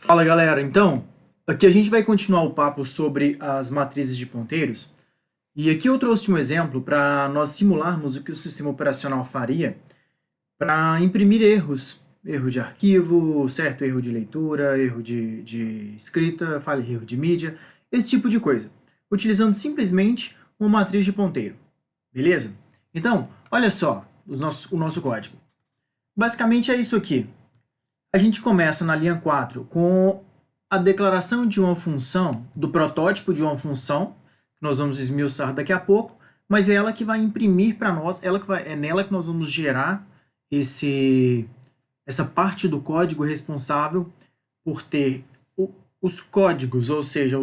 Fala galera, então, aqui a gente vai continuar o papo sobre as matrizes de ponteiros, e aqui eu trouxe um exemplo para nós simularmos o que o sistema operacional faria para imprimir erros, erro de arquivo, certo? Erro de leitura, erro de escrita, erro de mídia, esse tipo de coisa, utilizando simplesmente uma matriz de ponteiro, beleza? Então, olha só o nosso código. Basicamente é isso aqui. A gente começa na linha 4 com a declaração de uma função, do protótipo de uma função, que nós vamos esmiuçar daqui a pouco, mas é ela que vai imprimir para nós, é nela que nós vamos gerar essa parte do código responsável por ter os códigos, ou seja,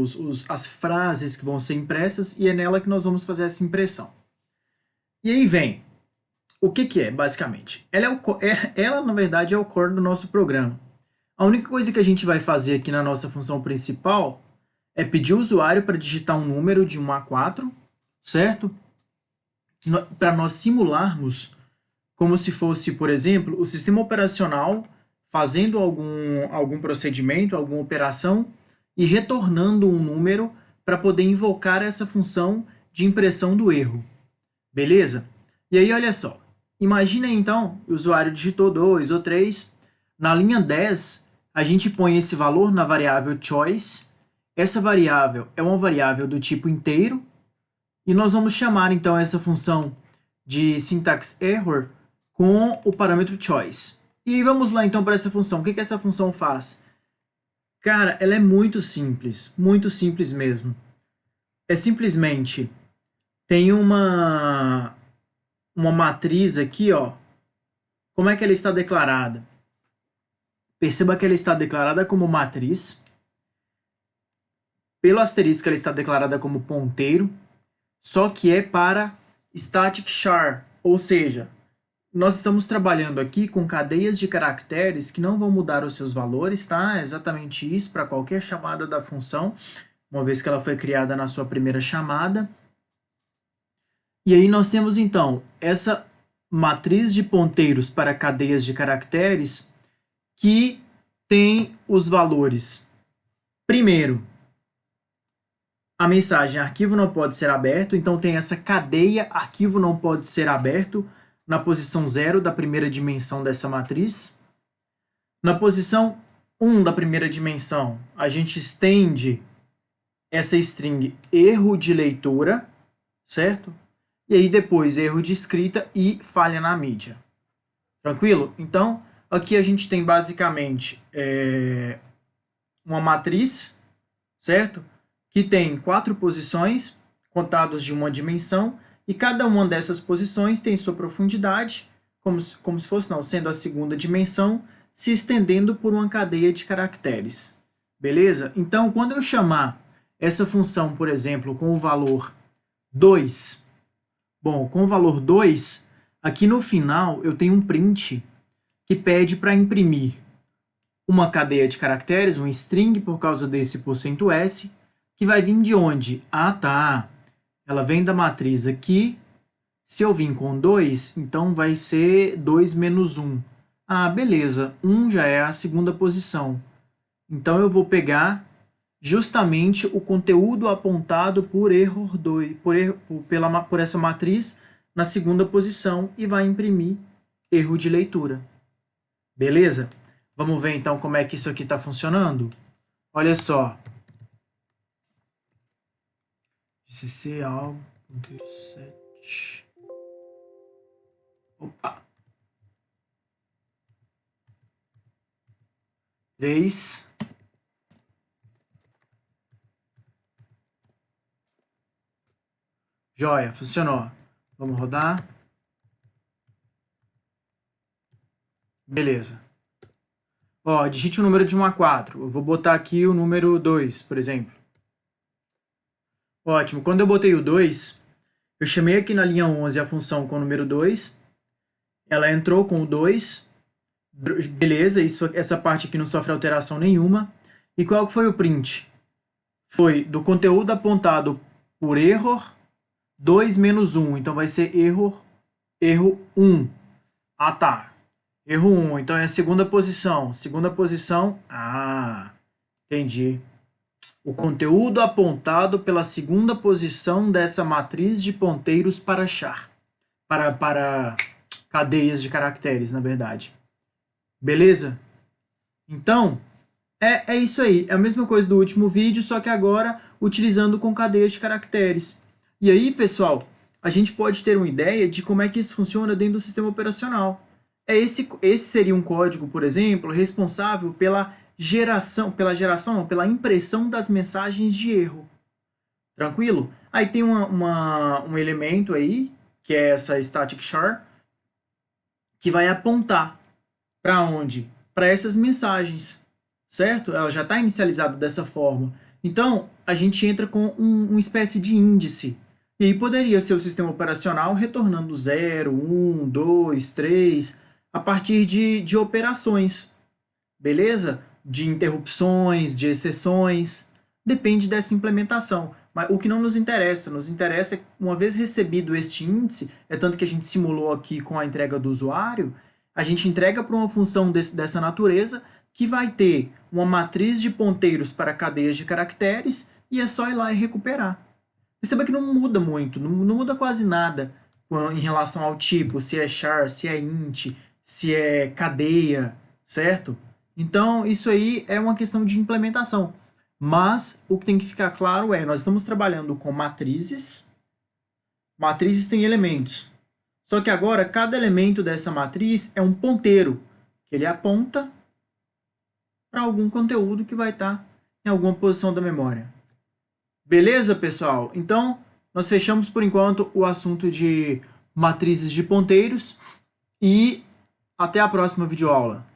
as frases que vão ser impressas, e é nela que nós vamos fazer essa impressão. E aí vem, o que é, basicamente? Ela, na verdade, é o core do nosso programa. A única coisa que a gente vai fazer aqui na nossa função principal é pedir o usuário para digitar um número de 1 a 4, certo? Para nós simularmos como se fosse, por exemplo, o sistema operacional fazendo algum procedimento, alguma operação e retornando um número para poder invocar essa função de impressão do erro. Beleza? E aí, olha só. Imagina então, o usuário digitou 2 ou 3. Na linha 10, a gente põe esse valor na variável choice. Essa variável é uma variável do tipo inteiro. E nós vamos chamar então essa função de syntax error com o parâmetro choice. E vamos lá então para essa função. O que essa função faz? Cara, ela é muito simples mesmo. É simplesmente, tem uma matriz aqui, ó. Como é que ela está declarada? Perceba que ela está declarada como matriz. Pelo asterisco, ela está declarada como ponteiro, só que é para static char, ou seja, nós estamos trabalhando aqui com cadeias de caracteres que não vão mudar os seus valores, tá? É exatamente isso para qualquer chamada da função, uma vez que ela foi criada na sua primeira chamada. E aí nós temos então essa matriz de ponteiros para cadeias de caracteres que tem os valores. Primeiro, a mensagem arquivo não pode ser aberto, então tem essa cadeia arquivo não pode ser aberto na posição 0 da primeira dimensão dessa matriz. Na posição 1 da primeira dimensão, a gente estende essa string erro de leitura, certo? E aí depois erro de escrita e falha na mídia. Tranquilo? Então, aqui a gente tem basicamente uma matriz, certo? Que tem 4 posições, contados de uma dimensão, e cada uma dessas posições tem sua profundidade, como se fosse, não, sendo a segunda dimensão, se estendendo por uma cadeia de caracteres. Beleza? Então, quando eu chamar essa função, por exemplo, com o valor 2, bom, com o valor 2, aqui no final eu tenho um print que pede para imprimir uma cadeia de caracteres, um string, por causa desse %s, que vai vir de onde? Ah, tá. Ela vem da matriz aqui. Se eu vim com 2, então vai ser 2 menos 1. Ah, beleza. 1 já é a segunda posição. Então eu vou pegar justamente o conteúdo apontado por error 2, por essa matriz na segunda posição e vai imprimir erro de leitura. Beleza? Vamos ver então como é que isso aqui está funcionando? Olha só. CC algo, ponteiro 7. Opa. 3. Joia, funcionou. Vamos rodar. Beleza. Ó, digite o número de 1 a 4. Eu vou botar aqui o número 2, por exemplo. Ótimo. Quando eu botei o 2, eu chamei aqui na linha 11 a função com o número 2. Ela entrou com o 2. Beleza, essa parte aqui não sofre alteração nenhuma. E qual foi o print? Foi do conteúdo apontado por error 2 menos 1. Então vai ser erro 1. Ah, tá. Erro 1. Então é a segunda posição. Segunda posição. Ah. Entendi. O conteúdo apontado pela segunda posição dessa matriz de ponteiros para char. Para cadeias de caracteres, na verdade. Beleza? Então, é isso aí. É a mesma coisa do último vídeo, só que agora utilizando com cadeias de caracteres. E aí, pessoal, a gente pode ter uma ideia de como é que isso funciona dentro do sistema operacional. Esse seria um código, por exemplo, responsável pela pela impressão das mensagens de erro. Tranquilo? Aí tem um elemento aí, que é essa static char, que vai apontar para onde? Para essas mensagens, certo? Ela já está inicializada dessa forma. Então, a gente entra com uma espécie de índice. E aí poderia ser o sistema operacional retornando 0, 1, 2, 3, a partir de operações. Beleza? De interrupções, de exceções. Depende dessa implementação. Mas o que não nos interessa é, uma vez recebido este índice, é tanto que a gente simulou aqui com a entrega do usuário, a gente entrega para uma função dessa natureza que vai ter uma matriz de ponteiros para cadeias de caracteres e é só ir lá e recuperar. Perceba que não muda muito, não muda quase nada em relação ao tipo, se é char, se é int, se é cadeia, certo? Então, isso aí é uma questão de implementação. Mas o que tem que ficar claro é, nós estamos trabalhando com matrizes. Matrizes têm elementos. Só que agora, cada elemento dessa matriz é um ponteiro, que ele aponta para algum conteúdo que vai estar em alguma posição da memória. Beleza, pessoal? Então, nós fechamos por enquanto o assunto de matrizes de ponteiros e até a próxima videoaula.